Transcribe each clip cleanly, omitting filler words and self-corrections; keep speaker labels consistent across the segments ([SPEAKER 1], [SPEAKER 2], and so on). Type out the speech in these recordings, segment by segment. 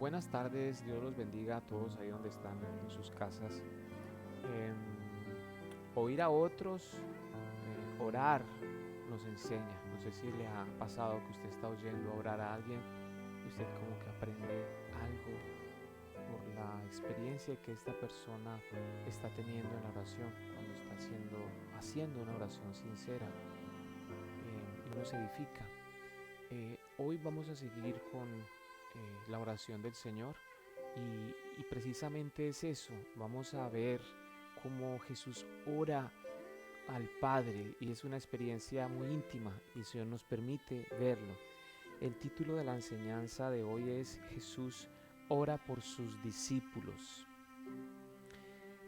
[SPEAKER 1] Buenas tardes, Dios los bendiga a todos ahí donde están en sus casas. Em, Oír a otros orar nos enseña. No sé si le ha pasado que usted está oyendo orar a alguien y usted como que aprende algo por la experiencia que esta persona está teniendo en la oración, cuando está haciendo una oración sincera, y uno se edifica. Hoy vamos a seguir con la oración del Señor y precisamente es eso. Vamos a ver cómo Jesús ora al Padre y es una experiencia muy íntima y el Señor nos permite verlo. El título de la enseñanza de hoy es Jesús ora por sus discípulos.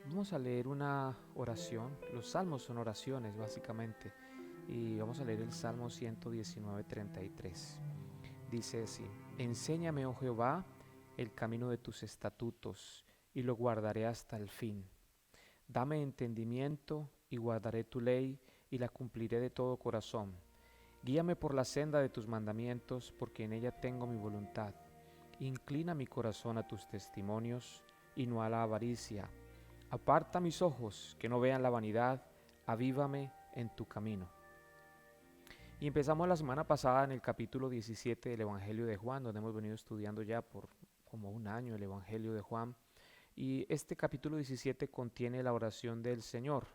[SPEAKER 1] Vamos a leer una oración. Los salmos son oraciones básicamente y vamos a leer el Salmo 119:33. Dice así: Enséñame, oh Jehová, el camino de tus estatutos, y lo guardaré hasta el fin. Dame entendimiento, y guardaré tu ley, y la cumpliré de todo corazón. Guíame por la senda de tus mandamientos, porque en ella tengo mi voluntad. Inclina mi corazón a tus testimonios, y no a la avaricia. Aparta mis ojos, que no vean la vanidad, avívame en tu camino. Y empezamos la semana pasada en el capítulo 17 del Evangelio de Juan, donde hemos venido estudiando ya por como un año el Evangelio de Juan. Y este capítulo 17 contiene la oración del Señor.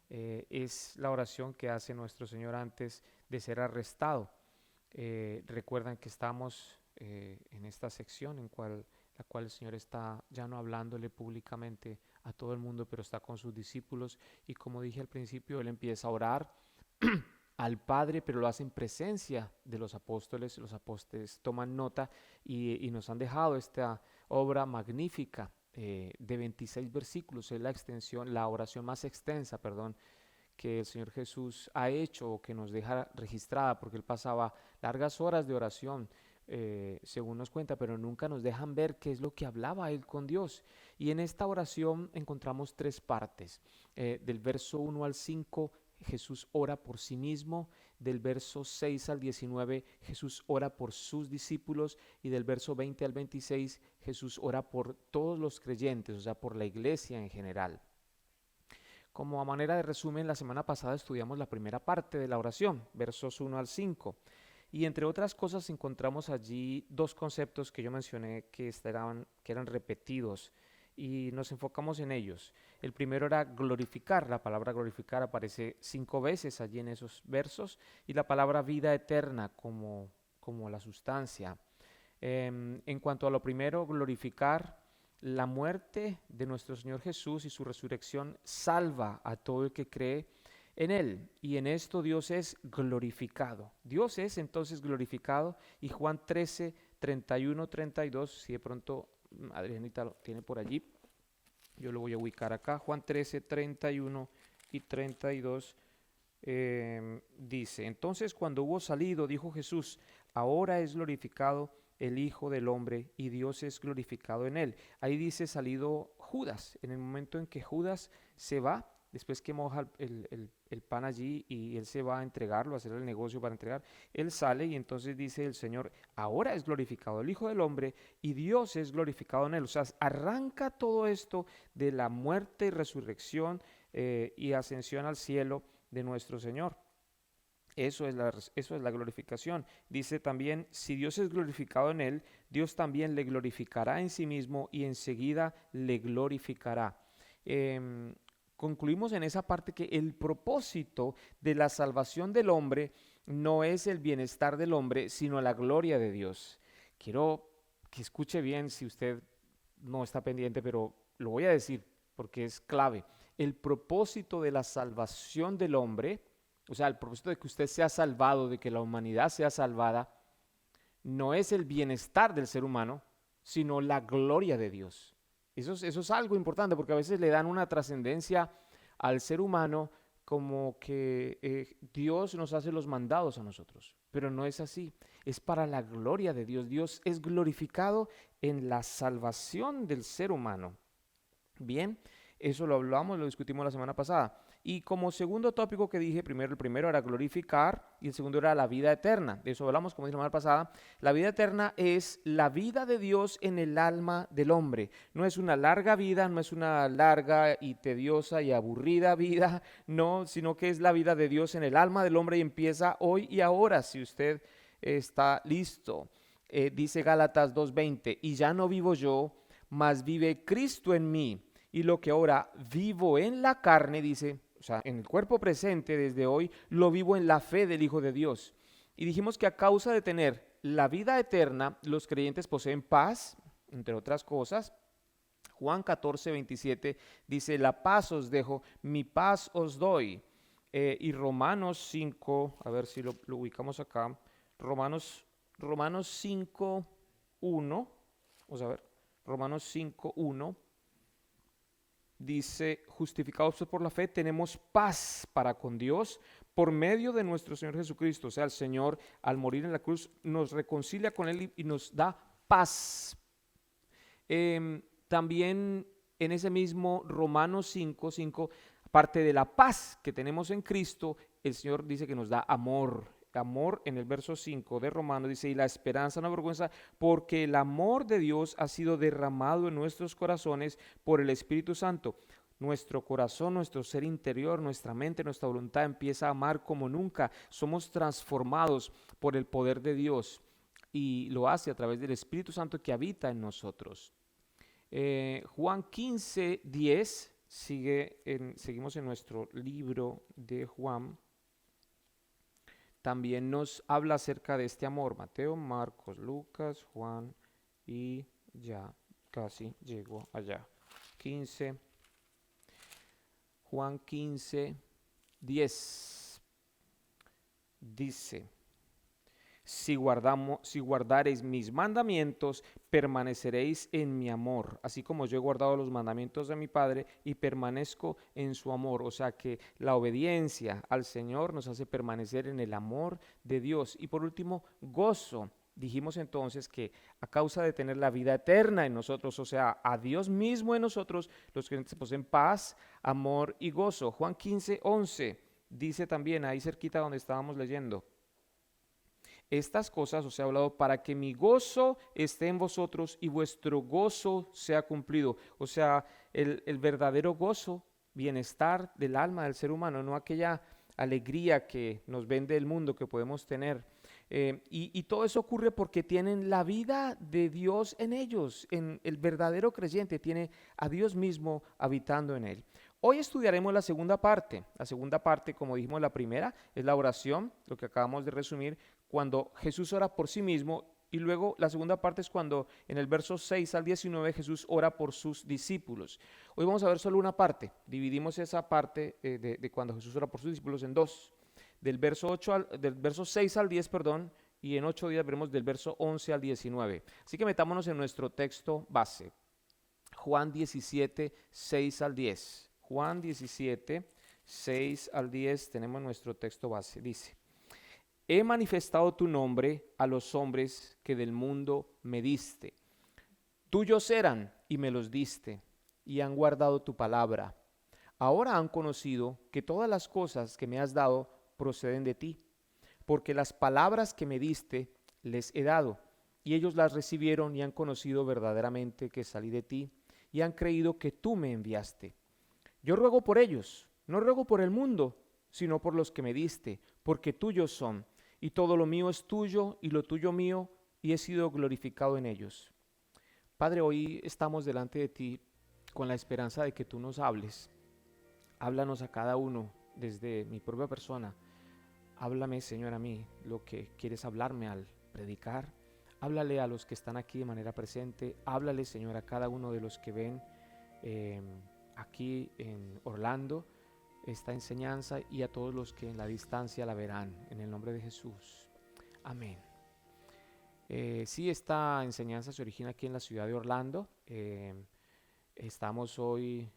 [SPEAKER 1] Es la oración que hace nuestro Señor antes de ser arrestado. Recuerdan que estamos en esta sección en la cual el Señor está ya no hablándole públicamente a todo el mundo, pero está con sus discípulos. Y como dije al principio, Él empieza a orar al Padre, pero lo hace en presencia de los apóstoles. Los apóstoles toman nota y nos han dejado esta obra magnífica de 26 versículos. Es la extensión, la oración más extensa, perdón, que el Señor Jesús ha hecho o que nos deja registrada, porque Él pasaba largas horas de oración, según nos cuenta, pero nunca nos dejan ver qué es lo que hablaba Él con Dios. Y en esta oración encontramos tres partes. Del verso 1 al 5, Jesús ora por sí mismo. Del verso 6 al 19, Jesús ora por sus discípulos. Y del verso 20 al 26, Jesús ora por todos los creyentes, o sea, por la iglesia en general. Como a manera de resumen, la semana pasada estudiamos la primera parte de la oración, versos 1 al 5. Y entre otras cosas encontramos allí dos conceptos que yo mencioné que eran repetidos y nos enfocamos en ellos. El primero era glorificar. La palabra glorificar aparece 5 veces allí en esos versos, y la palabra vida eterna como la sustancia. En cuanto a lo primero, glorificar, la muerte de nuestro Señor Jesús y su resurrección salva a todo el que cree en Él. Y en esto Dios es glorificado. Dios es entonces glorificado. Y Juan 13, 31, 32, si de pronto Adrianita lo tiene por allí, yo lo voy a ubicar acá. Juan 13, 31 y 32 dice: Entonces cuando hubo salido, dijo Jesús: ahora es glorificado el Hijo del Hombre y Dios es glorificado en él. Ahí dice salido Judas. En el momento en que Judas se va, después que moja el pan allí y él se va a entregarlo, a hacer el negocio para entregar, él sale y entonces dice el Señor: ahora es glorificado el Hijo del Hombre y Dios es glorificado en él. O sea, arranca todo esto de la muerte y resurrección y ascensión al cielo de nuestro Señor. Eso es la glorificación. Dice también: si Dios es glorificado en él, Dios también le glorificará en sí mismo y enseguida le glorificará. Concluimos en esa parte que el propósito de la salvación del hombre no es el bienestar del hombre, sino la gloria de Dios. Quiero que escuche bien, si usted no está pendiente, pero lo voy a decir porque es clave. El propósito de la salvación del hombre, o sea, el propósito de que usted sea salvado, de que la humanidad sea salvada, no es el bienestar del ser humano, sino la gloria de Dios. Eso es algo importante, porque a veces le dan una trascendencia al ser humano como que Dios nos hace los mandados a nosotros, pero no es así. Es para la gloria de Dios. Dios es glorificado en la salvación del ser humano. Bien, eso lo hablamos, lo discutimos la semana pasada. Y como segundo tópico que dije, el primero era glorificar y el segundo era la vida eterna. De eso hablamos, como dije la semana pasada. La vida eterna es la vida de Dios en el alma del hombre. No es una larga vida, no es una larga y tediosa y aburrida vida, no, sino que es la vida de Dios en el alma del hombre y empieza hoy y ahora, si usted está listo. Dice Gálatas 2:20, y ya no vivo yo, mas vive Cristo en mí. Y lo que ahora vivo en la carne, dice, o sea, en el cuerpo presente desde hoy, lo vivo en la fe del Hijo de Dios. Y dijimos que a causa de tener la vida eterna, los creyentes poseen paz, entre otras cosas. Juan 14:27 dice, la paz os dejo, mi paz os doy. Y Romanos 5, a ver si lo ubicamos acá, Romanos 5:1, vamos a ver, Romanos 5:1. Dice, justificados por la fe, tenemos paz para con Dios por medio de nuestro Señor Jesucristo. O sea, el Señor al morir en la cruz nos reconcilia con Él y nos da paz. También en ese mismo Romanos 5:5, aparte de la paz que tenemos en Cristo, el Señor dice que nos da amor. Amor en el verso 5 de Romanos dice, y la esperanza no avergüenza, porque el amor de Dios ha sido derramado en nuestros corazones por el Espíritu Santo. Nuestro corazón, nuestro ser interior, nuestra mente, nuestra voluntad empieza a amar como nunca. Somos transformados por el poder de Dios y lo hace a través del Espíritu Santo que habita en nosotros. Juan 15:10, seguimos en nuestro libro de Juan. También nos habla acerca de este amor. Mateo, Marcos, Lucas, Juan y ya casi llego allá. Juan 15:10 dice, si guardareis mis mandamientos, permaneceréis en mi amor, así como yo he guardado los mandamientos de mi Padre y permanezco en su amor. O sea que la obediencia al Señor nos hace permanecer en el amor de Dios. Y por último, gozo. Dijimos entonces que a causa de tener la vida eterna en nosotros, o sea, a Dios mismo en nosotros, los creyentes poseen paz, amor y gozo. Juan 15:11 dice también, ahí cerquita donde estábamos leyendo, estas cosas os he hablado para que mi gozo esté en vosotros y vuestro gozo sea cumplido. O sea, el verdadero gozo, bienestar del alma del ser humano, no aquella alegría que nos vende el mundo que podemos tener. Y todo eso ocurre porque tienen la vida de Dios en ellos. El verdadero creyente tiene a Dios mismo habitando en él. Hoy estudiaremos la segunda parte. La segunda parte, como dijimos, la primera es la oración, lo que acabamos de resumir, cuando Jesús ora por sí mismo, y luego la segunda parte es cuando en el verso 6 al 19 Jesús ora por sus discípulos. Hoy vamos a ver solo una parte. Dividimos esa parte de cuando Jesús ora por sus discípulos en dos. Del verso 6 al 10, perdón, y en 8 días veremos del verso 11 al 19. Así que metámonos en nuestro texto base. Juan 17, 6 al 10. Juan 17, 6 al 10 tenemos nuestro texto base. Dice, he manifestado tu nombre a los hombres que del mundo me diste. Tuyos eran y me los diste, y han guardado tu palabra. Ahora han conocido que todas las cosas que me has dado proceden de ti, porque las palabras que me diste les he dado, y ellos las recibieron y han conocido verdaderamente que salí de ti, y han creído que tú me enviaste. Yo ruego por ellos, no ruego por el mundo, sino por los que me diste, porque tuyos son, y todo lo mío es tuyo, y lo tuyo mío, y he sido glorificado en ellos. Padre, hoy estamos delante de ti con la esperanza de que tú nos hables. Háblanos a cada uno desde mi propia persona. Háblame, Señor, a mí lo que quieres hablarme al predicar. Háblale a los que están aquí de manera presente. Háblale, Señor, a cada uno de los que ven aquí en Orlando esta enseñanza y a todos los que en la distancia la verán. En el nombre de Jesús. Amén. Sí, esta enseñanza se origina aquí en la ciudad de Orlando. Estamos hoy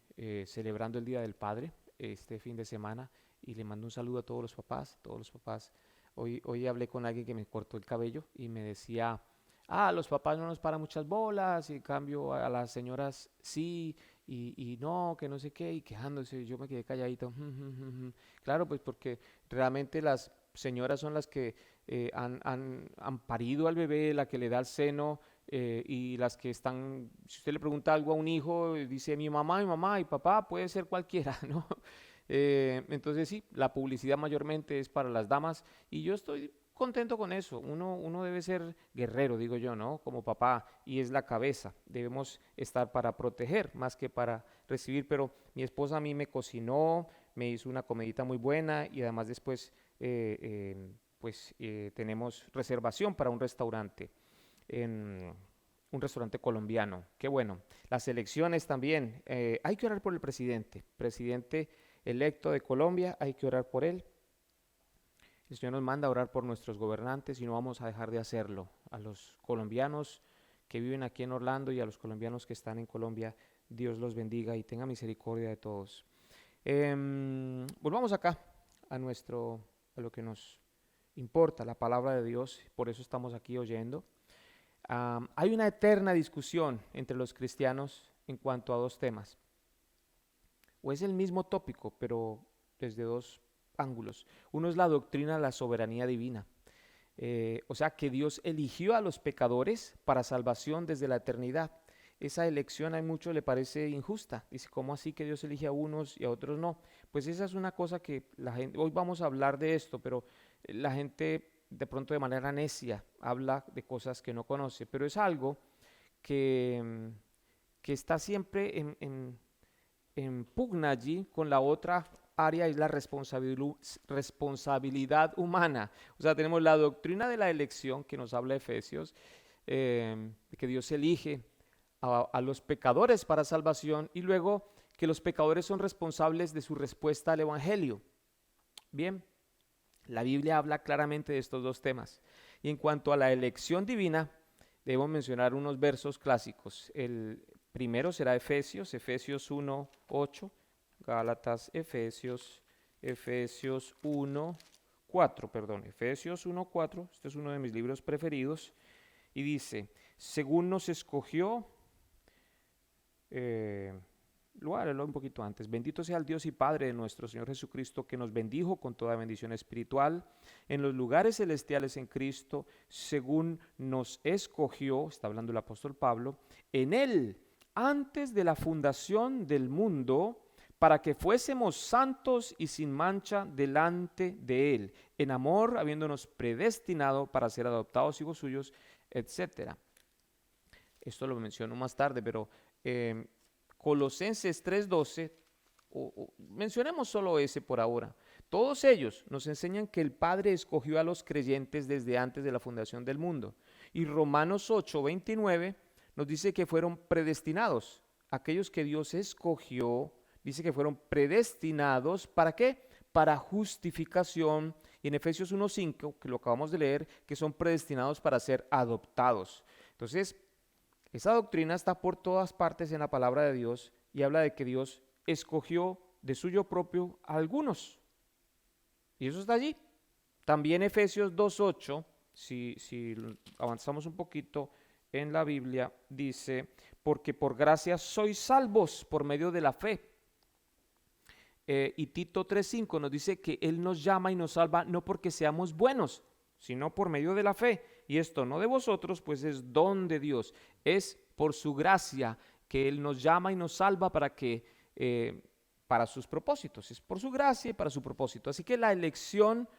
[SPEAKER 1] celebrando el Día del Padre este fin de semana y le mando un saludo a todos los papás. Hoy hablé con alguien que me cortó el cabello y me decía, los papás no nos paran muchas bolas y en cambio a las señoras sí, y no, que no sé qué, y quejándose, yo me quedé calladito. Claro, pues porque realmente las señoras son las que han parido al bebé, la que le da el seno, y las que están, si usted le pregunta algo a un hijo, dice mi mamá y papá, puede ser cualquiera, ¿no? Entonces sí, la publicidad mayormente es para las damas y yo estoy contento con eso. Uno debe ser guerrero, digo yo, ¿no? Como papá y es la cabeza. Debemos estar para proteger más que para recibir, pero mi esposa a mí me cocinó, me hizo una comidita muy buena y además después tenemos reservación para un restaurante, en un restaurante colombiano. Qué bueno. Las elecciones también. Hay que orar por el presidente electo de Colombia, hay que orar por él. El Señor nos manda a orar por nuestros gobernantes y no vamos a dejar de hacerlo. A los colombianos que viven aquí en Orlando y a los colombianos que están en Colombia, Dios los bendiga y tenga misericordia de todos. Volvamos acá a lo que nos importa, la palabra de Dios, por eso estamos aquí oyendo. Hay una eterna discusión entre los cristianos en cuanto a dos temas, o es el mismo tópico, pero desde dos ángulos. Uno es la doctrina de la soberanía divina, o sea que Dios eligió a los pecadores para salvación desde la eternidad. Esa elección a muchos le parece injusta. Dice, ¿cómo así que Dios elige a unos y a otros no? Pues esa es una cosa que la gente, hoy vamos a hablar de esto, pero la gente de pronto de manera necia habla de cosas que no conoce, pero es algo que, que está siempre en pugna allí con la otra área, es la responsabilidad humana. O sea, tenemos la doctrina de la elección que nos habla Efesios, que Dios elige a los pecadores para salvación y luego que los pecadores son responsables de su respuesta al Evangelio. Bien, la Biblia habla claramente de estos dos temas. Y en cuanto a la elección divina, debo mencionar unos versos clásicos. El primero será Efesios 1, 8, Gálatas, Efesios 1, 4, perdón, Efesios 1, 4, este es uno de mis libros preferidos, y dice, según nos escogió, lo voy a leerlo un poquito antes. Bendito sea el Dios y Padre de nuestro Señor Jesucristo, que nos bendijo con toda bendición espiritual en los lugares celestiales en Cristo, según nos escogió, está hablando el apóstol Pablo, en Él, antes de la fundación del mundo, para que fuésemos santos y sin mancha delante de Él, en amor, habiéndonos predestinado para ser adoptados hijos suyos, etcétera. Esto lo menciono más tarde, pero Colosenses 3:12, mencionemos solo ese por ahora. Todos ellos nos enseñan que el Padre escogió a los creyentes desde antes de la fundación del mundo. Y Romanos 8:29 nos dice que fueron predestinados. Aquellos que Dios escogió, dice que fueron predestinados, ¿para qué? Para justificación. Y en Efesios 1:5, que lo acabamos de leer, que son predestinados para ser adoptados. Entonces, esa doctrina está por todas partes en la palabra de Dios y habla de que Dios escogió de suyo propio a algunos. Y eso está allí. También Efesios 2:8, si avanzamos un poquito en la Biblia, dice, porque por gracia sois salvos por medio de la fe. Y Tito 3:5 nos dice que Él nos llama y nos salva no porque seamos buenos, sino por medio de la fe. Y esto no de vosotros, pues es don de Dios. Es por su gracia que Él nos llama y nos salva para sus propósitos. Es por su gracia y para su propósito. Así que la elección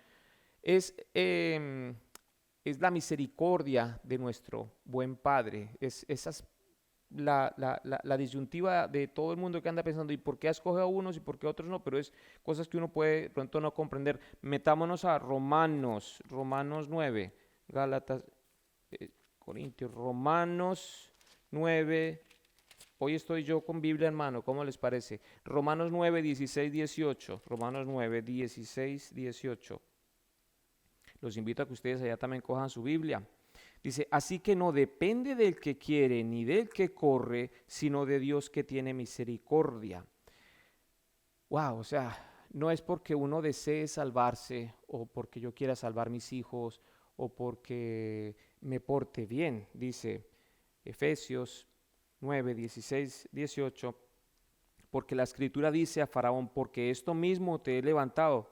[SPEAKER 1] es la misericordia de nuestro buen Padre. Esa es la disyuntiva de todo el mundo que anda pensando, ¿y por qué escoge a unos y por qué a otros no? Pero es cosas que uno puede de pronto no comprender. Metámonos a Romanos 9, Gálatas, Corintios, Romanos 9. Hoy estoy yo con Biblia en mano, ¿cómo les parece? Romanos 9, 16, 18. Romanos 9, 16, 18. Los invito a que ustedes allá también cojan su Biblia. Dice, así que no depende del que quiere ni del que corre, sino de Dios que tiene misericordia. Wow, o sea, no es porque uno desee salvarse o porque yo quiera salvar mis hijos o porque me porte bien, dice Efesios 9, 16, 18. porque la Escritura dice a Faraón, porque esto mismo te he levantado,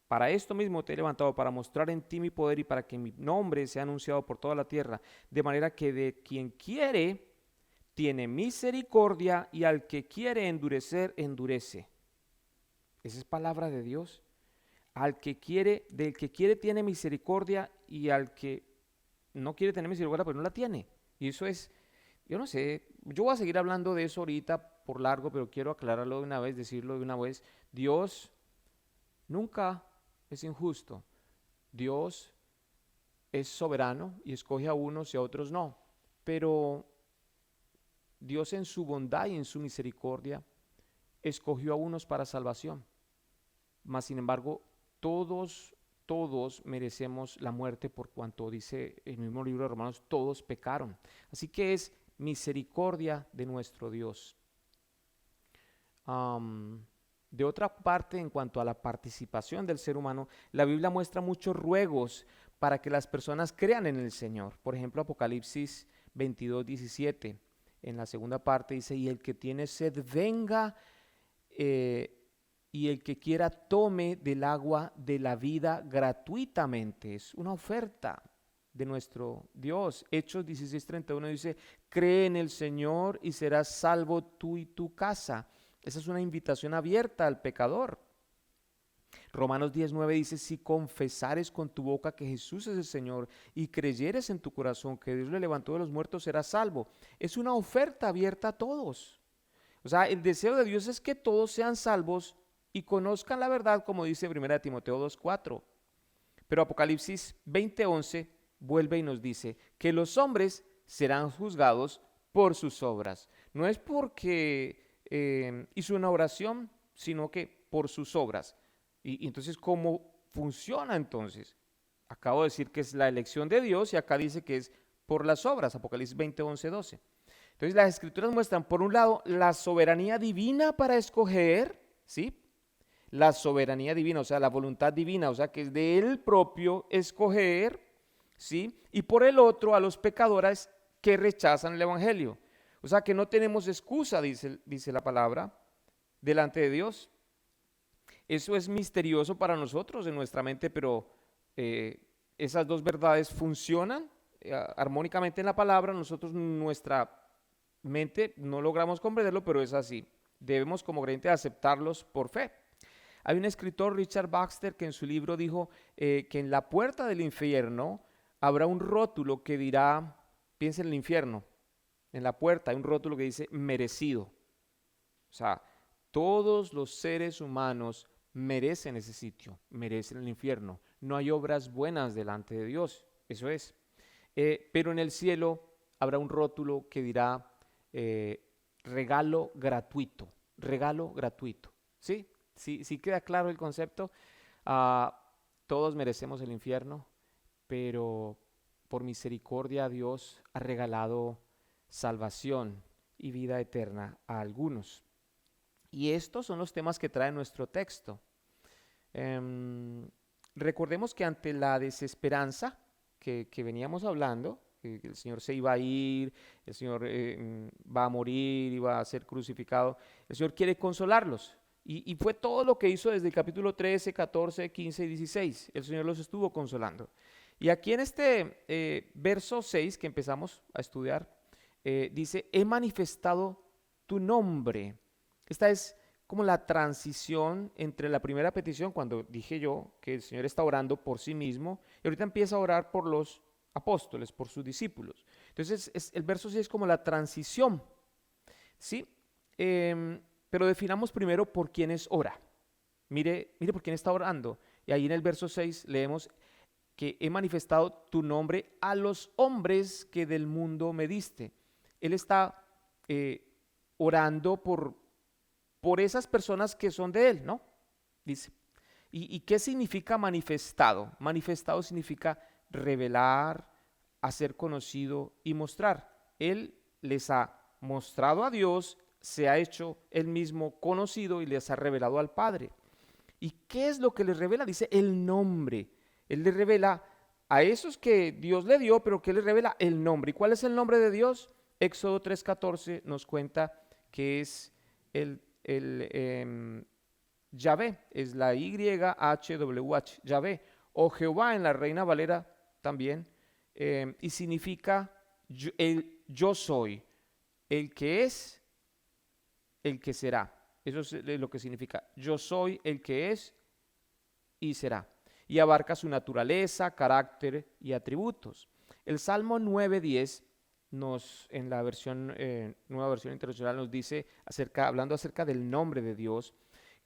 [SPEAKER 1] para esto mismo te he levantado, para mostrar en ti mi poder y para que mi nombre sea anunciado por toda la tierra, de manera que de quien quiere tiene misericordia y al que quiere endurecer, endurece. Esa es palabra de Dios. Al que quiere, del que quiere tiene misericordia y al que no quiere tener misericordia, pues no la tiene. Y eso es, yo no sé, yo voy a seguir hablando de eso ahorita por largo, pero quiero aclararlo de una vez, decirlo de una vez. Dios nunca es injusto. Dios es soberano y escoge a unos y a otros no. Pero Dios en su bondad y en su misericordia escogió a unos para salvación. Mas sin embargo, todos merecemos la muerte por cuanto dice el mismo libro de Romanos, todos pecaron. Así que es misericordia de nuestro Dios. De otra parte, en cuanto a la participación del ser humano, la Biblia muestra muchos ruegos para que las personas crean en el Señor. Por ejemplo, Apocalipsis 22:17, en la segunda parte dice, y el que tiene sed venga, y el que quiera tome del agua de la vida gratuitamente. Es una oferta de nuestro Dios. Hechos 16:31 dice, cree en el Señor y serás salvo tú y tu casa. Esa es una invitación abierta al pecador. Romanos 10:9 dice, si confesares con tu boca que Jesús es el Señor y creyeres en tu corazón que Dios le levantó de los muertos, serás salvo. Es una oferta abierta a todos. O sea, el deseo de Dios es que todos sean salvos y conozcan la verdad, como dice 1 Timoteo 2:4. Pero Apocalipsis 20:11 vuelve y nos dice que los hombres serán juzgados por sus obras. No es porque hizo una oración, sino que por sus obras. Y entonces, ¿cómo funciona entonces? Acabo de decir que es la elección de Dios y acá dice que es por las obras, Apocalipsis 20:11-12. Entonces las escrituras muestran, por un lado, la soberanía divina para escoger, ¿sí? La soberanía divina, o sea, la voluntad divina, o sea, que es de Él propio escoger, ¿sí? Y por el otro, a los pecadores que rechazan el Evangelio. O sea, que no tenemos excusa, dice la palabra, delante de Dios. Eso es misterioso para nosotros en nuestra mente, pero esas dos verdades funcionan armónicamente en la palabra. Nosotros, nuestra mente, no logramos comprenderlo, pero es así. Debemos como creyentes aceptarlos por fe. Hay un escritor, Richard Baxter, que en su libro dijo que en la puerta del infierno habrá un rótulo que dirá, piensa en el infierno, en la puerta hay un rótulo que dice merecido. O sea, todos los seres humanos merecen ese sitio, merecen el infierno. No hay obras buenas delante de Dios, eso es. Pero en el cielo habrá un rótulo que dirá regalo gratuito, ¿sí? Sí queda claro el concepto. Todos merecemos el infierno, pero por misericordia Dios ha regalado salvación y vida eterna a algunos. Y estos son los temas que trae nuestro texto. Recordemos que ante la desesperanza que veníamos hablando, que el Señor se iba a ir, el Señor va a morir, iba a ser crucificado, el Señor quiere consolarlos. Y fue todo lo que hizo desde el capítulo 13, 14, 15 y 16. El Señor los estuvo consolando. Y aquí en este verso 6 que empezamos a estudiar, dice, he manifestado tu nombre. Esta es como la transición entre la primera petición, cuando dije yo que el Señor está orando por sí mismo, y ahorita empieza a orar por los apóstoles, por sus discípulos. Entonces, el verso 6 es como la transición, ¿sí? Pero definamos primero por quiénes ora. Mire por quién está orando. Y ahí en el verso 6 leemos que he manifestado tu nombre a los hombres que del mundo me diste. Él está orando por esas personas que son de él, ¿no? Dice. ¿Y qué significa manifestado? Manifestado significa revelar, hacer conocido y mostrar. Él les ha mostrado a Dios, se ha hecho él mismo conocido y les ha revelado al Padre. ¿Y qué es lo que les revela? Dice el nombre. Él les revela a esos que Dios le dio, pero que les revela el nombre. ¿Y cuál es el nombre de Dios? Éxodo 3:14 nos cuenta que es Yahvé, es la YHWH, Yahvé, o Jehová en la Reina Valera también, y significa yo soy, el que es, el que será. Eso es lo que significa. Yo soy el que es y será. Y abarca su naturaleza, carácter y atributos. El Salmo 9:10 en la versión, nueva versión internacional nos dice, hablando acerca del nombre de Dios,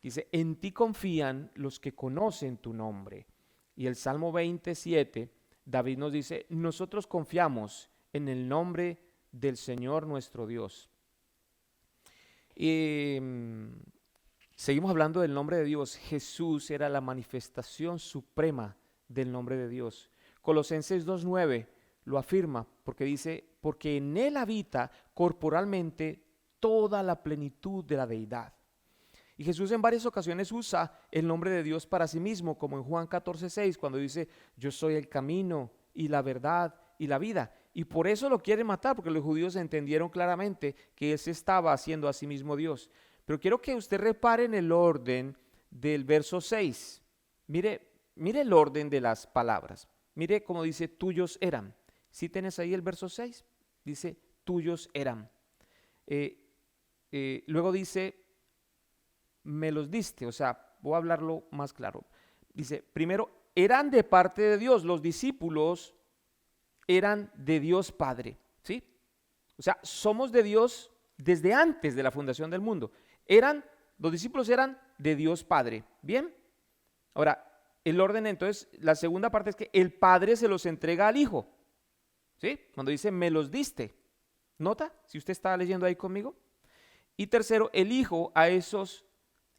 [SPEAKER 1] dice, en ti confían los que conocen tu nombre. Y el Salmo 27, David nos dice, nosotros confiamos en el nombre del Señor nuestro Dios. Y seguimos hablando del nombre de Dios. Jesús era la manifestación suprema del nombre de Dios. Colosenses 2:9 lo afirma porque dice, porque en Él habita corporalmente toda la plenitud de la deidad. Y Jesús en varias ocasiones usa el nombre de Dios para sí mismo, como en Juan 14:6, cuando dice, yo soy el camino y la verdad y la vida. Y por eso lo quieren matar, porque los judíos entendieron claramente que Él se estaba haciendo a sí mismo Dios. Pero quiero que usted repare en el orden del verso 6. Mire el orden de las palabras. Mire cómo dice, tuyos eran. ¿Sí tienes ahí el verso 6? Dice, tuyos eran. Luego dice, me los diste. O sea, voy a hablarlo más claro. Dice, primero, eran de parte de Dios. Los discípulos eran de Dios Padre. ¿Sí? O sea, somos de Dios desde antes de la fundación del mundo. Los discípulos eran de Dios Padre. ¿Bien? Ahora, el orden entonces, la segunda parte es que el Padre se los entrega al Hijo. ¿Sí? Cuando dice, me los diste. ¿Nota? Si usted está leyendo ahí conmigo. Y tercero, el Hijo a esos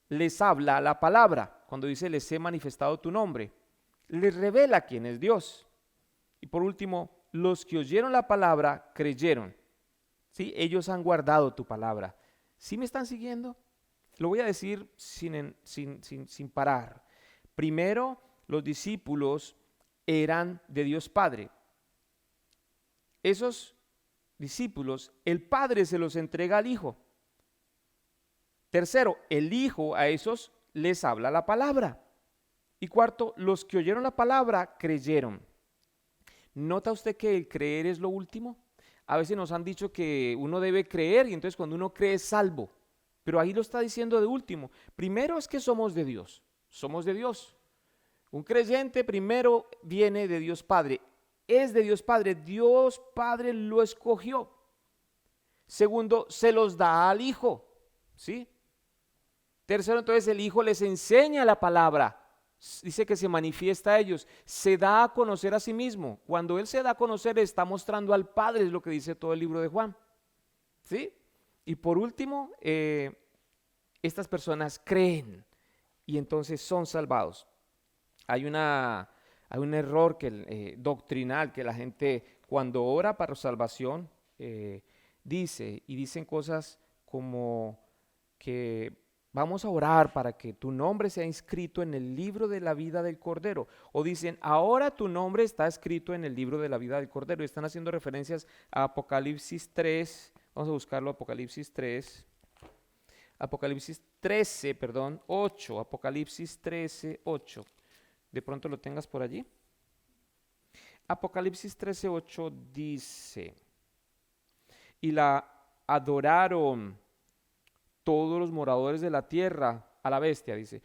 [SPEAKER 1] les habla la palabra. Cuando dice, les he manifestado tu nombre. Les revela quién es Dios. Y por último, los que oyeron la palabra creyeron. ¿Sí? Ellos han guardado tu palabra. ¿Sí me están siguiendo? Lo voy a decir sin parar. Primero, los discípulos eran de Dios Padre. Esos discípulos, el Padre se los entrega al Hijo. Tercero, el Hijo a esos les habla la palabra. Y cuarto, los que oyeron la palabra creyeron. ¿Nota usted que el creer es lo último? A veces nos han dicho que uno debe creer y entonces cuando uno cree es salvo. Pero ahí lo está diciendo de último. Primero es que somos de Dios. Somos de Dios. Un creyente primero viene de Dios Padre. Es de Dios Padre. Dios Padre lo escogió. Segundo, se los da al Hijo. ¿Sí? Tercero, entonces el Hijo les enseña la palabra. Dice que se manifiesta a ellos, se da a conocer a sí mismo. Cuando Él se da a conocer, está mostrando al Padre, es lo que dice todo el libro de Juan. ¿Sí? Y por último, estas personas creen y entonces son salvados. Hay un error doctrinal que la gente cuando ora para salvación dicen cosas como que vamos a orar para que tu nombre sea inscrito en el libro de la vida del Cordero. O dicen, ahora tu nombre está escrito en el libro de la vida del Cordero. Y están haciendo referencias a Apocalipsis 3. Vamos a buscarlo, Apocalipsis 3. Apocalipsis 13, 8. Apocalipsis 13, 8. De pronto lo tengas por allí. Apocalipsis 13, 8 dice, y la adoraron todos los moradores de la tierra a la bestia, dice,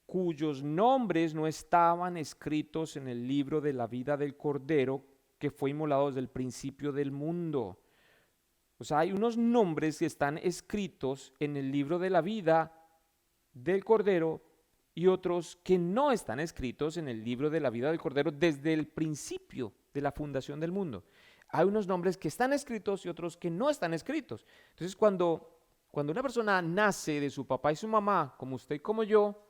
[SPEAKER 1] cuyos nombres no estaban escritos en el libro de la vida del Cordero que fue inmolado desde el principio del mundo. O sea, hay unos nombres que están escritos en el libro de la vida del Cordero y otros que no están escritos en el libro de la vida del Cordero desde el principio de la fundación del mundo. Hay unos nombres que están escritos y otros que no están escritos. Entonces, cuando una persona nace de su papá y su mamá, como usted y como yo,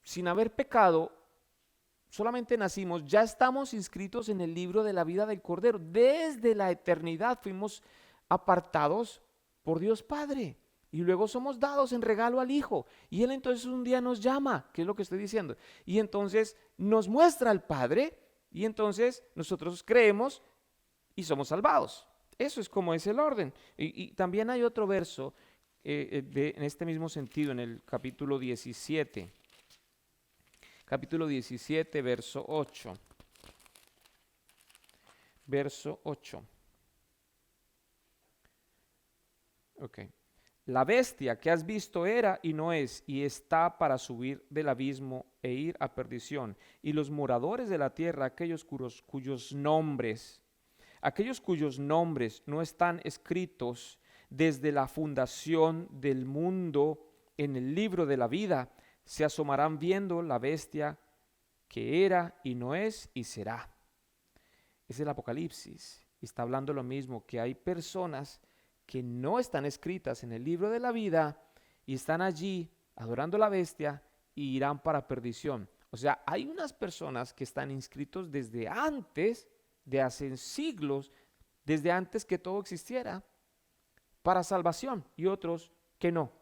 [SPEAKER 1] sin haber pecado, solamente nacimos, ya estamos inscritos en el libro de la vida del Cordero. Desde la eternidad fuimos apartados por Dios Padre y luego somos dados en regalo al Hijo. Y Él entonces un día nos llama, que es lo que estoy diciendo, y entonces nos muestra al Padre y entonces nosotros creemos y somos salvados. eso es como es el orden. Y también hay otro verso en este mismo sentido, en el capítulo 17. Capítulo 17, verso 8. Verso 8. Ok. La bestia que has visto era y no es, y está para subir del abismo e ir a perdición. Y los moradores de la tierra, aquellos cuyos nombres no están escritos desde la fundación del mundo en el libro de la vida, se asomarán viendo la bestia que era y no es y será. Es el Apocalipsis. Y está hablando lo mismo, que hay personas que no están escritas en el libro de la vida y están allí adorando a la bestia y irán para perdición. O sea, hay unas personas que están inscritos desde antes, de hace siglos, desde antes que todo existiera, para salvación, y otros que no.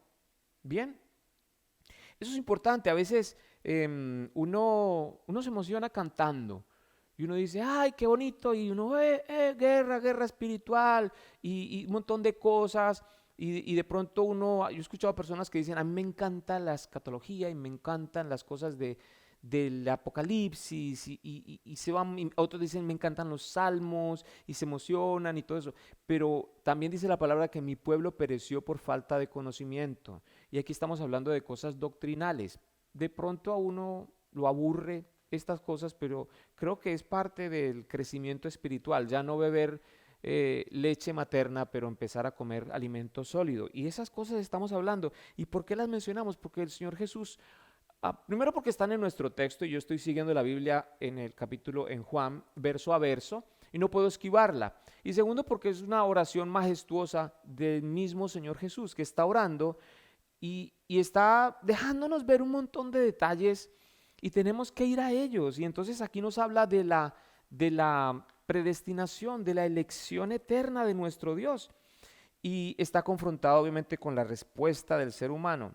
[SPEAKER 1] Bien, eso es importante. A veces uno se emociona cantando. Y uno dice, ay, qué bonito, y uno, guerra espiritual, y un montón de cosas, y de pronto yo he escuchado a personas que dicen, a mí me encanta la escatología, y me encantan las cosas del Apocalipsis, y se van, y otros dicen, me encantan los salmos, y se emocionan, y todo eso, pero también dice la palabra que mi pueblo pereció por falta de conocimiento, y aquí estamos hablando de cosas doctrinales. De pronto a uno lo aburre estas cosas, pero creo que es parte del crecimiento espiritual, ya no beber leche materna, pero empezar a comer alimento sólido. Y esas cosas estamos hablando. ¿Y por qué las mencionamos? Porque el Señor Jesús, primero porque están en nuestro texto, y yo estoy siguiendo la Biblia en el capítulo en Juan, verso a verso, y no puedo esquivarla. Y segundo porque es una oración majestuosa del mismo Señor Jesús, que está orando y está dejándonos ver un montón de detalles y tenemos que ir a ellos. Y entonces aquí nos habla de la predestinación, de la elección eterna de nuestro Dios. Y está confrontado obviamente con la respuesta del ser humano.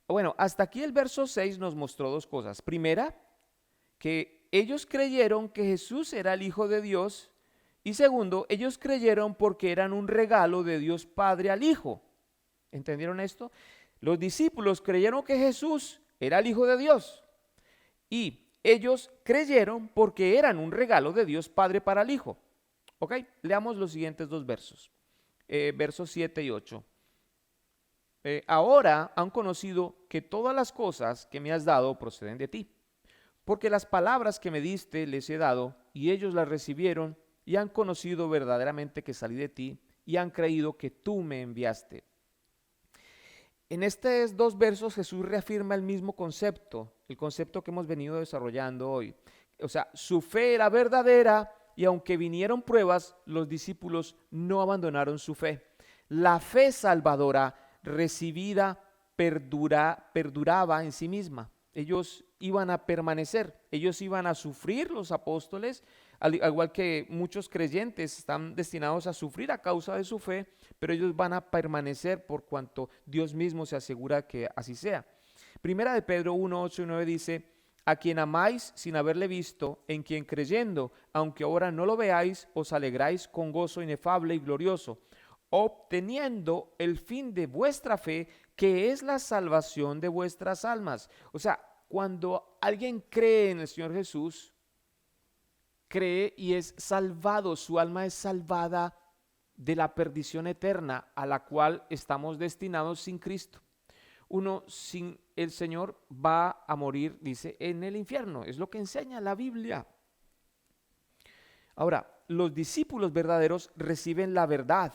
[SPEAKER 1] Bueno, hasta aquí el verso 6 nos mostró dos cosas. Primera, que ellos creyeron que Jesús era el Hijo de Dios. Y segundo, ellos creyeron porque eran un regalo de Dios Padre al Hijo. ¿Entendieron esto? Los discípulos creyeron que Jesús era el Hijo de Dios y ellos creyeron porque eran un regalo de Dios Padre para el Hijo. ¿Ok? Leamos los siguientes dos versos, versos 7 y 8. Ahora han conocido que todas las cosas que me has dado proceden de ti, porque las palabras que me diste les he dado y ellos las recibieron y han conocido verdaderamente que salí de ti y han creído que tú me enviaste. En estos dos versos Jesús reafirma el mismo concepto, el concepto que hemos venido desarrollando hoy. O sea, su fe era verdadera y aunque vinieron pruebas, los discípulos no abandonaron su fe. La fe salvadora recibida perduraba en sí misma. Ellos iban a permanecer, ellos iban a sufrir, los apóstoles, al igual que muchos creyentes están destinados a sufrir a causa de su fe, pero ellos van a permanecer por cuanto Dios mismo se asegura que así sea. Primera de Pedro 1, 8 y 9 dice, a quien amáis sin haberle visto, en quien creyendo, aunque ahora no lo veáis, os alegráis con gozo inefable y glorioso, obteniendo el fin de vuestra fe, que es la salvación de vuestras almas. O sea, cuando alguien cree en el Señor Jesús, cree y es salvado, su alma es salvada de la perdición eterna a la cual estamos destinados sin Cristo. Uno sin el Señor va a morir, dice, en el infierno. Es lo que enseña la Biblia. Ahora, los discípulos verdaderos reciben la verdad,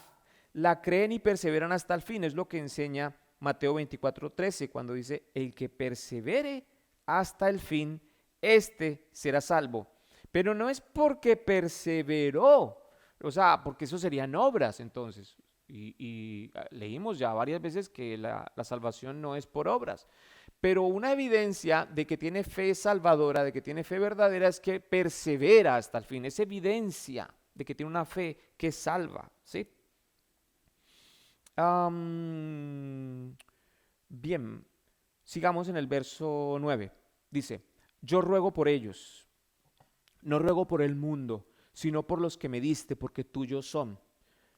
[SPEAKER 1] la creen y perseveran hasta el fin. Es lo que enseña Mateo 24:13, cuando dice, el que persevere hasta el fin, éste será salvo. Pero no es porque perseveró, o sea, porque eso serían obras entonces. Y leímos ya varias veces que la salvación no es por obras. Pero una evidencia de que tiene fe salvadora, de que tiene fe verdadera, es que persevera hasta el fin. Es evidencia de que tiene una fe que salva, ¿sí? Bien, sigamos en el verso 9. Dice, yo ruego por ellos, no ruego por el mundo, sino por los que me diste, porque tuyos son.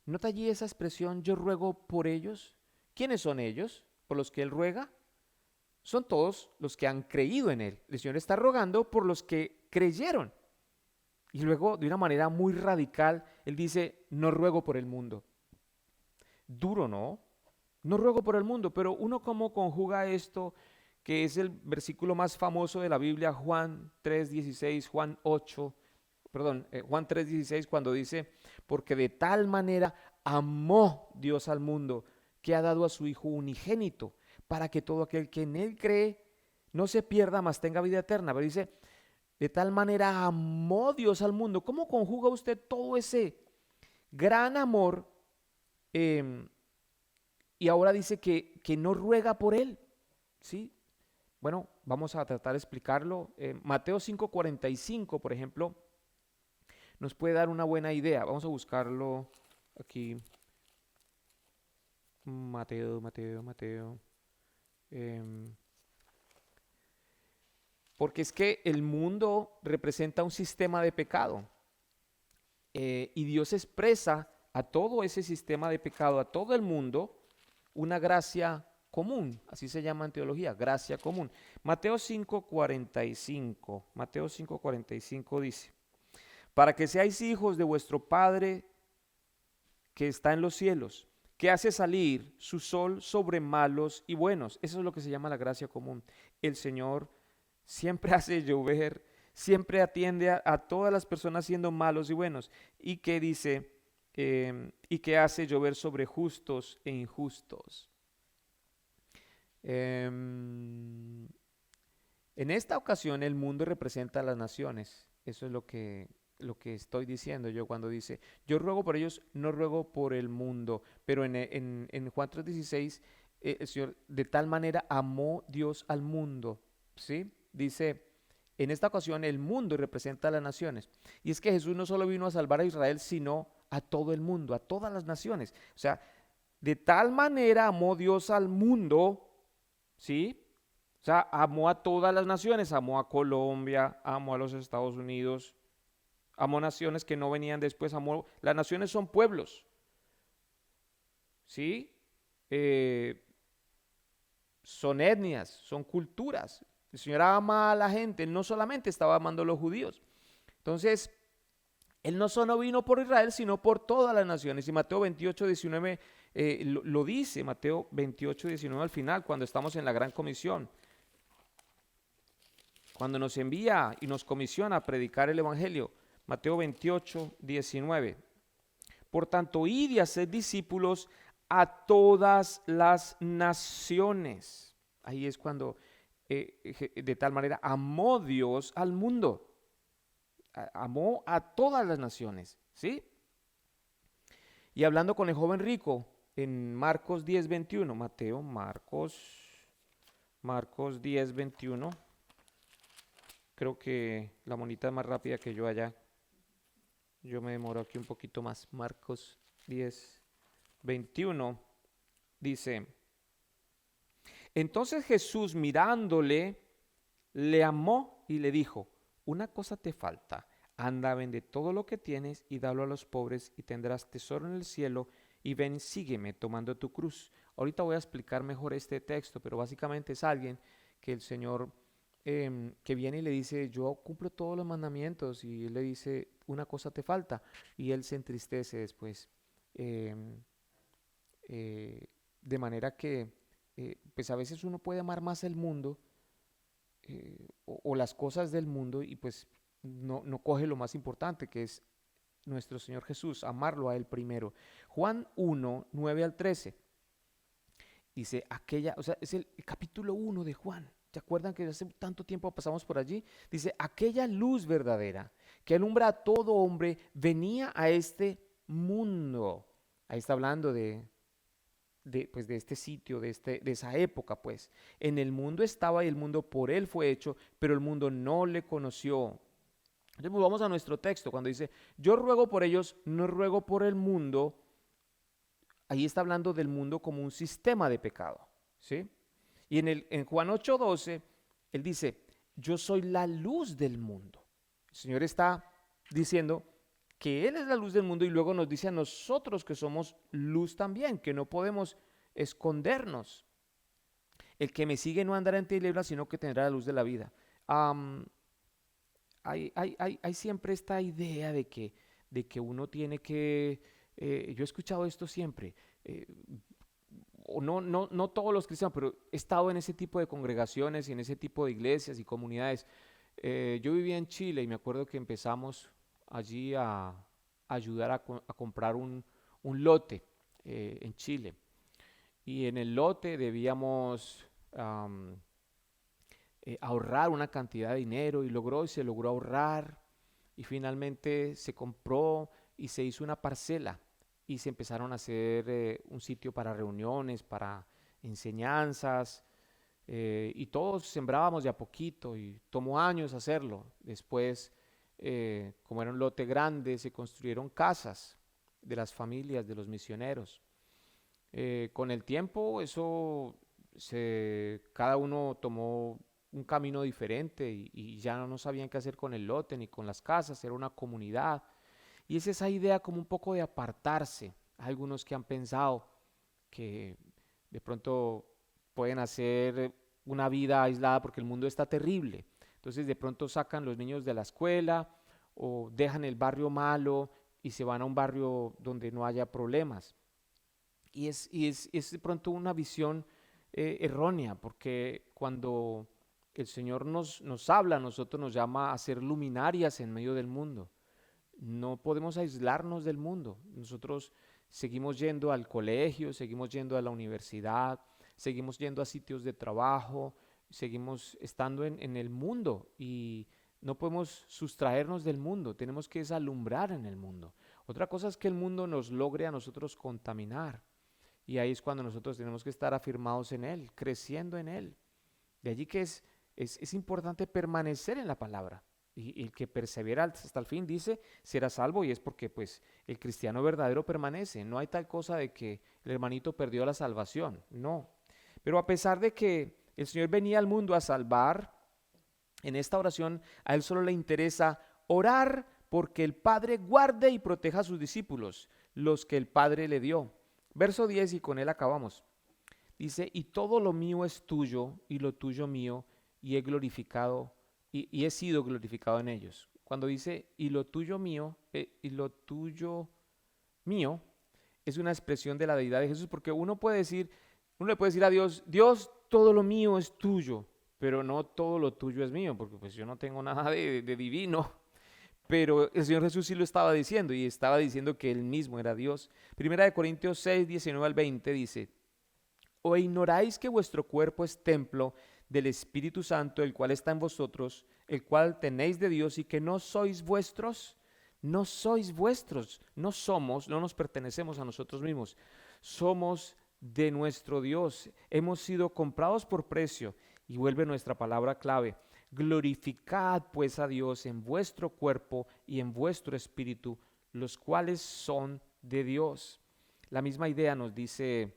[SPEAKER 1] ¿Nota allí esa expresión, yo ruego por ellos? ¿Quiénes son ellos por los que Él ruega? Son todos los que han creído en Él. El Señor está rogando por los que creyeron. Y luego, de una manera muy radical, Él dice, no ruego por el mundo. Duro, ¿no? No ruego por el mundo, pero uno cómo conjuga esto, que es el versículo más famoso de la Biblia, Juan 3:16, Juan 3:16, cuando dice, porque de tal manera amó Dios al mundo, que ha dado a su Hijo unigénito, para que todo aquel que en Él cree no se pierda, mas tenga vida eterna. Pero dice, de tal manera amó Dios al mundo. ¿Cómo conjuga usted todo ese gran amor? Y ahora dice que no ruega por Él, ¿sí? Bueno, vamos a tratar de explicarlo. Mateo 5:45, por ejemplo, nos puede dar una buena idea. Vamos a buscarlo aquí. Mateo. Porque es que el mundo representa un sistema de pecado. Y Dios expresa a todo ese sistema de pecado, a todo el mundo, una gracia común. Así se llama en teología, gracia común. Mateo 5:45 dice, para que seáis hijos de vuestro Padre que está en los cielos, que hace salir su sol sobre malos y buenos. Eso es lo que se llama la gracia común. El Señor siempre hace llover, siempre atiende a todas las personas siendo malos y buenos. Y que dice, y que hace llover sobre justos e injustos. En esta ocasión el mundo representa a las naciones. Eso es lo que estoy diciendo yo cuando dice, yo ruego por ellos, no ruego por el mundo. Pero en Juan 3:16, el Señor de tal manera amó Dios al mundo, ¿sí? Dice, en esta ocasión el mundo representa a las naciones. Y es que Jesús no solo vino a salvar a Israel, sino a todo el mundo, a todas las naciones. O sea, de tal manera amó Dios al mundo, ¿sí? O sea, amó a todas las naciones, amó a Colombia, amó a los Estados Unidos, amó naciones que no venían después, las naciones son pueblos, ¿sí? Son etnias, son culturas. El Señor ama a la gente, no solamente estaba amando a los judíos. Entonces, Él no solo vino por Israel, sino por todas las naciones. Y Mateo 28:19 lo dice, Mateo 28:19 al final, cuando estamos en la gran comisión. Cuando nos envía y nos comisiona a predicar el evangelio. Mateo 28:19. Por tanto, id y haced discípulos a todas las naciones. Ahí es cuando de tal manera amó Dios al mundo. Amó a todas las naciones, ¿sí? Y hablando con el joven rico en Marcos 10:21, Marcos 10:21, creo que la monita es más rápida que yo allá. Yo me demoro aquí un poquito más. Marcos 10:21 dice, entonces Jesús mirándole, le amó y le dijo, una cosa te falta, anda, vende todo lo que tienes y dalo a los pobres y tendrás tesoro en el cielo y ven, sígueme tomando tu cruz. Ahorita voy a explicar mejor este texto, pero básicamente es alguien que el Señor que viene y le dice, yo cumplo todos los mandamientos, y él le dice, una cosa te falta, y él se entristece después. De manera que pues a veces uno puede amar más el mundo o las cosas del mundo y pues no coge lo más importante, que es nuestro Señor Jesús, amarlo a Él primero. Juan 1:9-13 dice o sea, es el capítulo 1 de Juan. ¿Se acuerdan que hace tanto tiempo pasamos por allí? Dice, aquella luz verdadera que alumbra a todo hombre venía a este mundo. Ahí está hablando pues de este sitio, de esa época, pues. En el mundo estaba y el mundo por él fue hecho, pero el mundo no le conoció. Entonces pues vamos a nuestro texto, cuando dice, yo ruego por ellos, no ruego por el mundo. Ahí está hablando del mundo como un sistema de pecado, ¿sí? Y en Juan 8:12, él dice, yo soy la luz del mundo. El Señor está diciendo, que Él es la luz del mundo y luego nos dice a nosotros que somos luz también, que no podemos escondernos. El que me sigue no andará en tinieblas, sino que tendrá la luz de la vida. Am, hay siempre esta idea de que uno tiene que, yo he escuchado esto siempre, eh, o no todos los cristianos, pero he estado en ese tipo de congregaciones y en ese tipo de iglesias y comunidades. Yo vivía en Chile y me acuerdo que empezamos allí a ayudar a comprar un lote en Chile. Y en el lote debíamos am, ahorrar una cantidad de dinero y se logró ahorrar y finalmente se compró y se hizo una parcela y se empezaron a hacer un sitio para reuniones, para enseñanzas y todos sembrábamos de a poquito y tomó años hacerlo. Después, como era un lote grande, se construyeron casas de las familias, de los misioneros. Con el tiempo cada uno tomó un camino diferente y ya no sabían qué hacer con el lote ni con las casas, era una comunidad. Y es esa idea como un poco de apartarse. Hay algunos que han pensado que de pronto pueden hacer una vida aislada porque el mundo está terrible. Entonces de pronto sacan los niños de la escuela o dejan el barrio malo y se van a un barrio donde no haya problemas. Y es de pronto una visión errónea, porque cuando el Señor nos habla, a nosotros nos llama a ser luminarias en medio del mundo. No podemos aislarnos del mundo. Nosotros seguimos yendo al colegio, seguimos yendo a la universidad, seguimos yendo a sitios de trabajo, seguimos estando en el mundo y no podemos sustraernos del mundo, tenemos que desalumbrar en el mundo. Otra cosa es que el mundo nos logre a nosotros contaminar. Y ahí es cuando nosotros tenemos que estar afirmados en Él, creciendo en Él. De allí que es importante permanecer en la palabra. Y el que persevera hasta el fin, dice, será salvo. Y es porque pues el cristiano verdadero permanece. No hay tal cosa de que el hermanito perdió la salvación. No. Pero a pesar de que el Señor venía al mundo a salvar, en esta oración a Él solo le interesa orar porque el Padre guarde y proteja a sus discípulos, los que el Padre le dio. Verso 10 y con él acabamos. Dice, y todo lo mío es tuyo y lo tuyo mío y he glorificado y he sido glorificado en ellos. Cuando dice y lo tuyo mío y lo tuyo mío es una expresión de la deidad de Jesús porque uno le puede decir a Dios, Dios, todo lo mío es tuyo, pero no todo lo tuyo es mío, porque pues yo no tengo nada de divino. Pero el Señor Jesús sí lo estaba diciendo y estaba diciendo que Él mismo era Dios. Primera de Corintios 6, 19 al 20 dice, ¿o ignoráis que vuestro cuerpo es templo del Espíritu Santo, el cual está en vosotros, el cual tenéis de Dios y que no sois vuestros? No sois vuestros, no nos pertenecemos a nosotros mismos, somos de nuestro Dios, hemos sido comprados por precio y vuelve nuestra palabra clave. Glorificad pues a Dios en vuestro cuerpo y en vuestro espíritu, los cuales son de Dios. La misma idea nos dice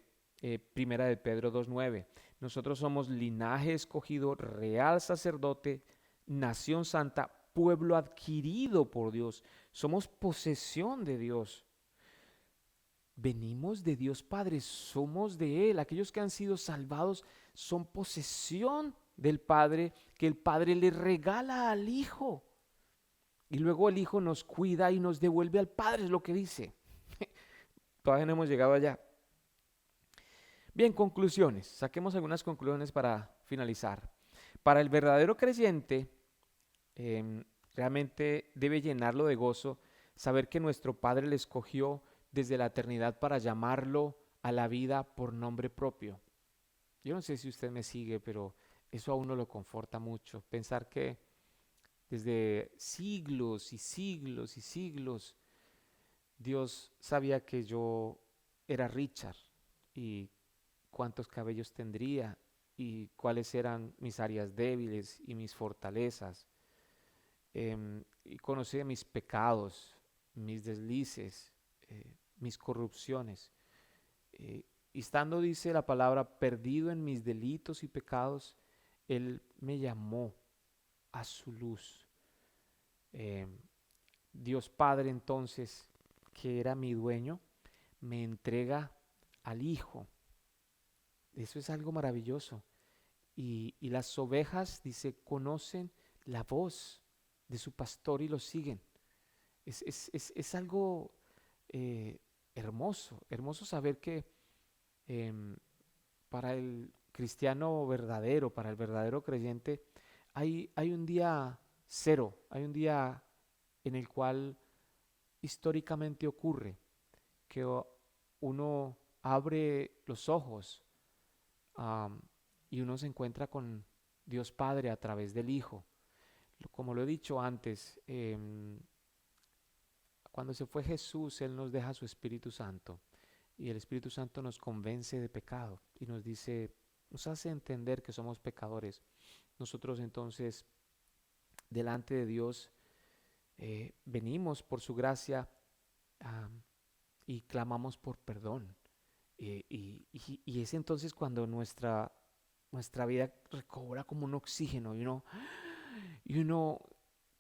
[SPEAKER 1] Primera de Pedro 2:9. Nosotros somos linaje escogido, real sacerdote, nación santa, pueblo adquirido por Dios. Somos posesión de Dios. Venimos de Dios Padre, somos de Él. Aquellos que han sido salvados son posesión del Padre, que el Padre le regala al Hijo. Y luego el Hijo nos cuida y nos devuelve al Padre, es lo que dice. Todavía no hemos llegado allá. Bien, conclusiones. Saquemos algunas conclusiones para finalizar. Para el verdadero creyente, realmente debe llenarlo de gozo saber que nuestro Padre le escogió desde la eternidad para llamarlo a la vida por nombre propio. Yo no sé si usted me sigue, pero eso a uno lo conforta mucho. Pensar que desde siglos y siglos y siglos, Dios sabía que yo era Richard y cuántos cabellos tendría y cuáles eran mis áreas débiles y mis fortalezas. Y conocía mis pecados, mis deslices, mis corrupciones. Y estando, dice la palabra, perdido en mis delitos y pecados, Él me llamó a su luz. Dios Padre entonces, que era mi dueño, me entrega al Hijo. Eso es algo maravilloso. Y las ovejas, dice, conocen la voz de su pastor y lo siguen. Es algo hermoso, hermoso saber que em, para el cristiano verdadero, para el verdadero creyente, hay un día cero, hay un día en el cual históricamente ocurre que uno abre los ojos, am, y uno se encuentra con Dios Padre a través del Hijo. Como lo he dicho antes, cuando se fue Jesús, Él nos deja su Espíritu Santo y el Espíritu Santo nos convence de pecado y nos dice, nos hace entender que somos pecadores. Nosotros entonces, delante de Dios, venimos por su gracia, am, y clamamos por perdón. Y es entonces cuando nuestra vida recobra como un oxígeno y uno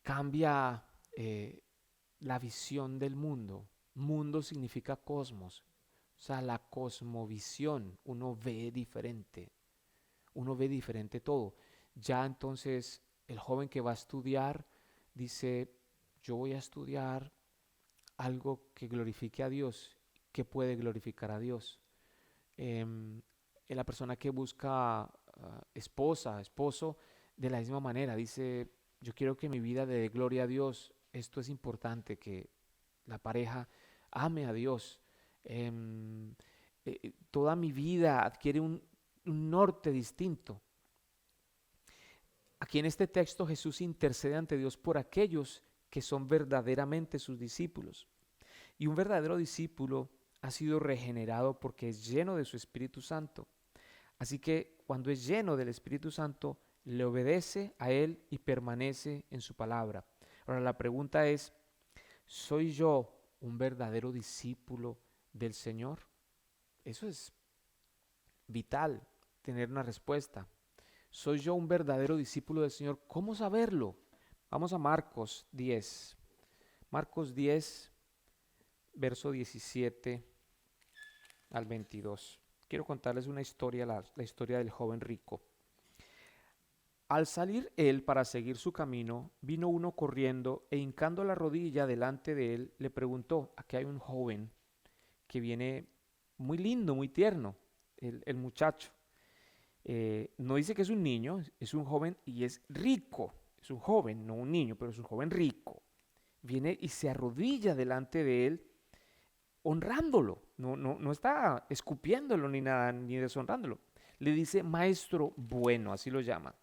[SPEAKER 1] cambia la visión del mundo. Mundo significa cosmos, o sea, la cosmovisión. Uno ve diferente todo. Ya entonces el joven que va a estudiar dice, yo voy a estudiar algo que glorifique a Dios, que puede glorificar a Dios. Em, la persona que busca esposa, esposo, de la misma manera, dice, yo quiero que mi vida le dé gloria a Dios. Esto es importante, que la pareja ame a Dios. Em, Toda mi vida adquiere un norte distinto. Aquí en este texto Jesús intercede ante Dios por aquellos que son verdaderamente sus discípulos. Y un verdadero discípulo ha sido regenerado porque es lleno de su Espíritu Santo. Así que cuando es lleno del Espíritu Santo, le obedece a Él y permanece en su palabra. Ahora la pregunta es, ¿soy yo un verdadero discípulo del Señor? Eso es vital, tener una respuesta. ¿Soy yo un verdadero discípulo del Señor? ¿Cómo saberlo? Vamos a Marcos 10. Marcos 10, verso 17 al 22. Quiero contarles una historia, la historia del joven rico. Al salir él para seguir su camino, vino uno corriendo e hincando la rodilla delante de él, le preguntó, aquí hay un joven que viene muy lindo, muy tierno, el muchacho. No dice que es un niño, es un joven y es rico. Es un joven, no un niño, pero es un joven rico. Viene y se arrodilla delante de él, honrándolo. No está escupiéndolo ni nada, ni deshonrándolo. Le dice, maestro bueno, así lo llama.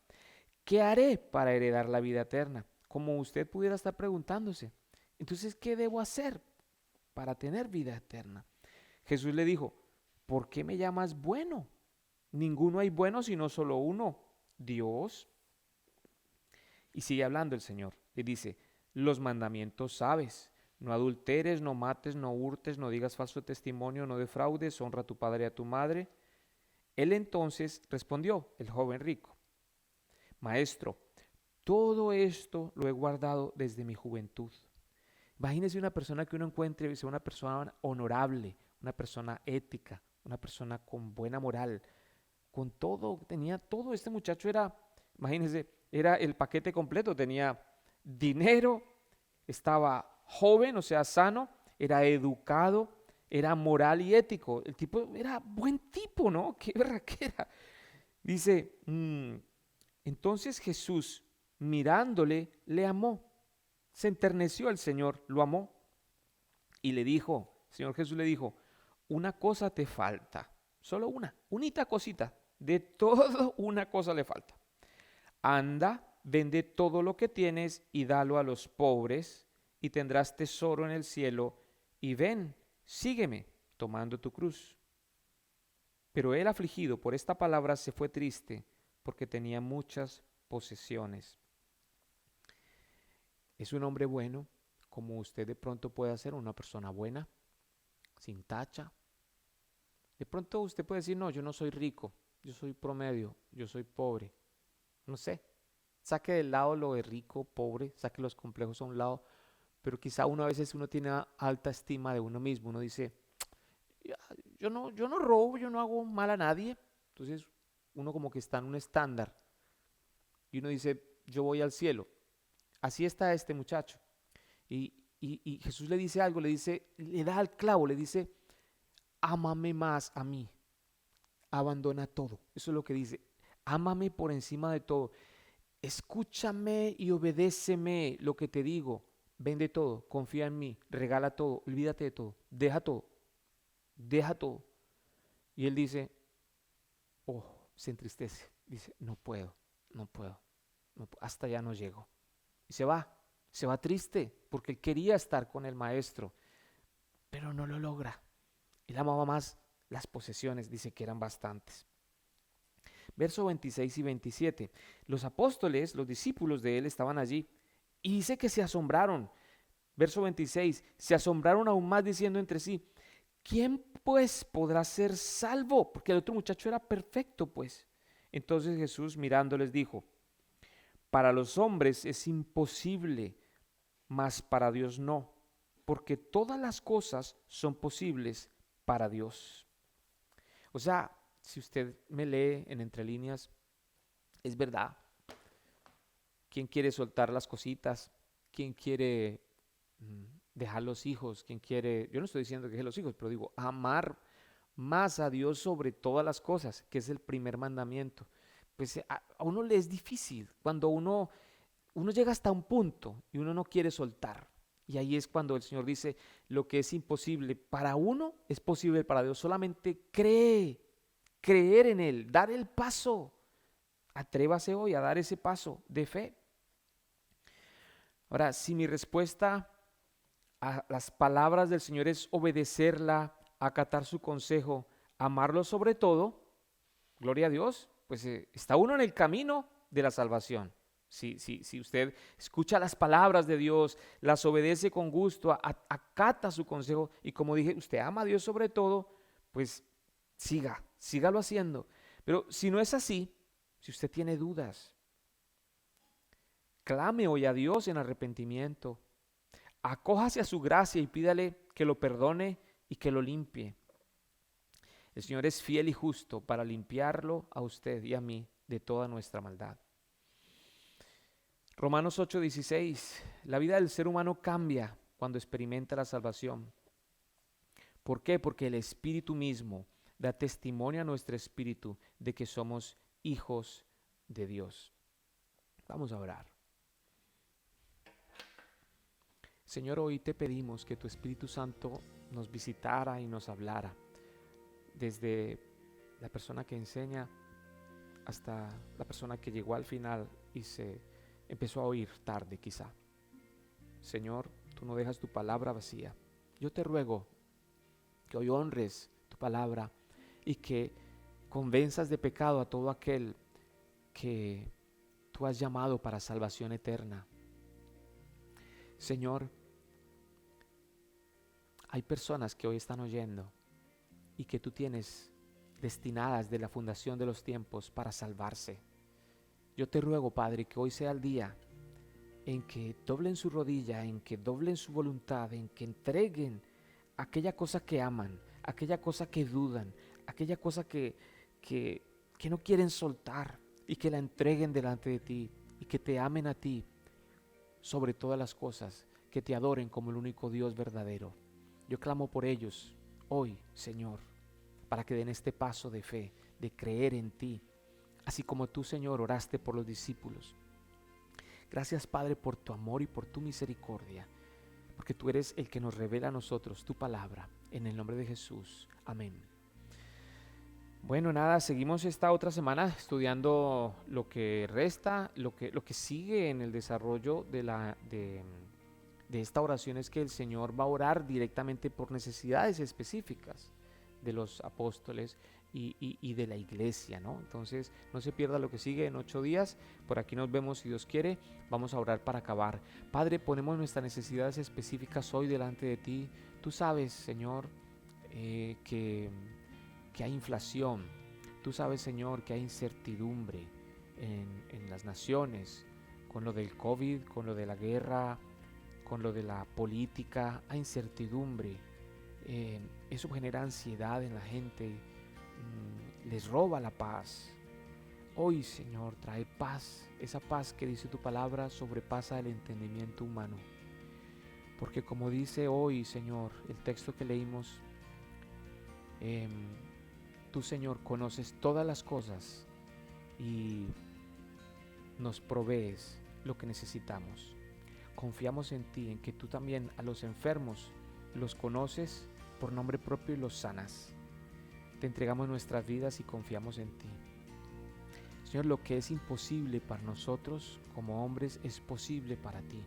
[SPEAKER 1] ¿Qué haré para heredar la vida eterna? Como usted pudiera estar preguntándose. Entonces, ¿qué debo hacer para tener vida eterna? Jesús le dijo, ¿por qué me llamas bueno? Ninguno hay bueno sino solo uno, Dios. Y sigue hablando el Señor. Le dice, los mandamientos sabes. No adulteres, no mates, no hurtes, no digas falso testimonio, no defraudes, honra a tu padre y a tu madre. Él entonces respondió, el joven rico, maestro, todo esto lo he guardado desde mi juventud. Imagínese una persona que uno encuentre, sea una persona honorable, una persona ética, una persona con buena moral, con todo, tenía todo. Este muchacho era, imagínense, era el paquete completo, tenía dinero, estaba joven, o sea, sano, era educado, era moral y ético. El tipo era buen tipo, ¿no? Qué berraquera. Dice, entonces Jesús, mirándole, le amó. Se enterneció el Señor, lo amó y le dijo, el Señor Jesús le dijo, una cosa te falta, solo una, unita cosita, de todo una cosa le falta. Anda, vende todo lo que tienes y dalo a los pobres y tendrás tesoro en el cielo y ven, sígueme tomando tu cruz. Pero él afligido por esta palabra se fue triste porque tenía muchas posesiones. Es un hombre bueno, como usted de pronto puede ser una persona buena, sin tacha. De pronto usted puede decir, no, yo no soy rico, yo soy promedio, yo soy pobre. No sé, saque del lado lo de rico, pobre, saque los complejos a un lado, pero quizá uno a veces uno tiene alta estima de uno mismo. Uno dice, "Ya, yo no robo, yo no hago mal a nadie". Entonces uno como que está en un estándar y uno dice, yo voy al cielo. Así está este muchacho. Y Jesús le dice algo, le da al clavo, le dice, ámame más a mí, abandona todo. Eso es lo que dice, ámame por encima de todo. Escúchame y obedéceme lo que te digo. Vende todo, confía en mí, regala todo, olvídate de todo, deja todo, deja todo. Y él dice, oh, se entristece, dice, no puedo, no puedo, hasta ya no llego. Y se va triste, porque él quería estar con el maestro, pero no lo logra. Él amaba más las posesiones, dice que eran bastantes. Verso 26 y 27. Los apóstoles, los discípulos de él estaban allí y dice que se asombraron. Verso 26. Se asombraron aún más diciendo entre sí, ¿quién pues podrá ser salvo? Porque el otro muchacho era perfecto, pues. Entonces Jesús mirándoles dijo, para los hombres es imposible, mas para Dios no, porque todas las cosas son posibles para Dios. O sea, si usted me lee en entre líneas, es verdad. ¿Quién quiere soltar las cositas? ¿Quién quiere dejar los hijos? ¿Quién quiere, yo no estoy diciendo que deje los hijos, pero digo, amar más a Dios sobre todas las cosas, que es el primer mandamiento? Pues a uno le es difícil cuando uno llega hasta un punto y uno no quiere soltar. Y ahí es cuando el Señor dice, lo que es imposible para uno es posible para Dios. Solamente creer en Él, dar el paso. Atrévase hoy a dar ese paso de fe. Ahora, si mi respuesta a las palabras del Señor es obedecerla, acatar su consejo, amarlo sobre todo, gloria a Dios, pues está uno en el camino de la salvación. Si usted escucha las palabras de Dios, las obedece con gusto, acata su consejo y como dije, usted ama a Dios sobre todo, pues sígalo haciendo. Pero si no es así, si usted tiene dudas, clame hoy a Dios en arrepentimiento. Acójase a su gracia y pídale que lo perdone y que lo limpie. El Señor es fiel y justo para limpiarlo a usted y a mí de toda nuestra maldad. Romanos 8:16. La vida del ser humano cambia cuando experimenta la salvación. ¿Por qué? Porque el Espíritu mismo da testimonio a nuestro espíritu de que somos hijos de Dios. Vamos a orar. Señor, hoy te pedimos que tu Espíritu Santo nos visitara y nos hablara, desde la persona que enseña hasta la persona que llegó al final y se empezó a oír tarde quizá. Señor, tú no dejas tu palabra vacía. Yo te ruego que hoy honres tu palabra y que convenzas de pecado a todo aquel que tú has llamado para salvación eterna. Señor, hay personas que hoy están oyendo y que tú tienes destinadas de la fundación de los tiempos para salvarse. Yo te ruego, Padre, que hoy sea el día en que doblen su rodilla, en que doblen su voluntad, en que entreguen aquella cosa que aman, aquella cosa que dudan, aquella cosa que no quieren soltar y que la entreguen delante de ti y que te amen a ti sobre todas las cosas, que te adoren como el único Dios verdadero. Yo clamo por ellos hoy, Señor, para que den este paso de fe, de creer en ti, así como tú, Señor, oraste por los discípulos. Gracias, Padre, por tu amor y por tu misericordia, porque tú eres el que nos revela a nosotros tu palabra. En el nombre de Jesús. Amén. Bueno, nada, seguimos esta otra semana estudiando lo que resta, lo que sigue en el desarrollo de esta oración es que el Señor va a orar directamente por necesidades específicas de los apóstoles y de la iglesia, ¿no? Entonces, no se pierda lo que sigue en 8 días. Por aquí nos vemos si Dios quiere. Vamos a orar para acabar. Padre, ponemos nuestras necesidades específicas hoy delante de ti. Tú sabes, Señor, que hay inflación. Tú sabes, Señor, que hay incertidumbre en las naciones, con lo del COVID, con lo de la guerra, con lo de la política, hay incertidumbre. Eso genera ansiedad en la gente, les roba la paz. Hoy, Señor, trae paz, esa paz que dice tu palabra sobrepasa el entendimiento humano. Porque como dice hoy, Señor, el texto que leímos, tú, Señor, conoces todas las cosas y nos provees lo que necesitamos. Confiamos en ti, en que tú también a los enfermos los conoces por nombre propio y los sanas. Te entregamos nuestras vidas y confiamos en ti. Señor, lo que es imposible para nosotros como hombres es posible para ti.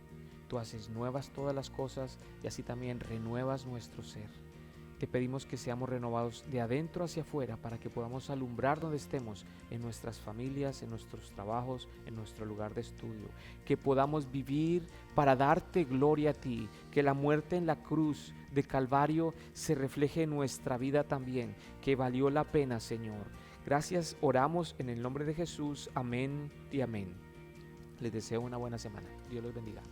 [SPEAKER 1] Tú haces nuevas todas las cosas y así también renuevas nuestro ser. Te pedimos que seamos renovados de adentro hacia afuera para que podamos alumbrar donde estemos, en nuestras familias, en nuestros trabajos, en nuestro lugar de estudio. Que podamos vivir para darte gloria a ti, que la muerte en la cruz de Calvario se refleje en nuestra vida también, que valió la pena, Señor. Gracias, oramos en el nombre de Jesús. Amén y amén. Les deseo una buena semana. Dios los bendiga.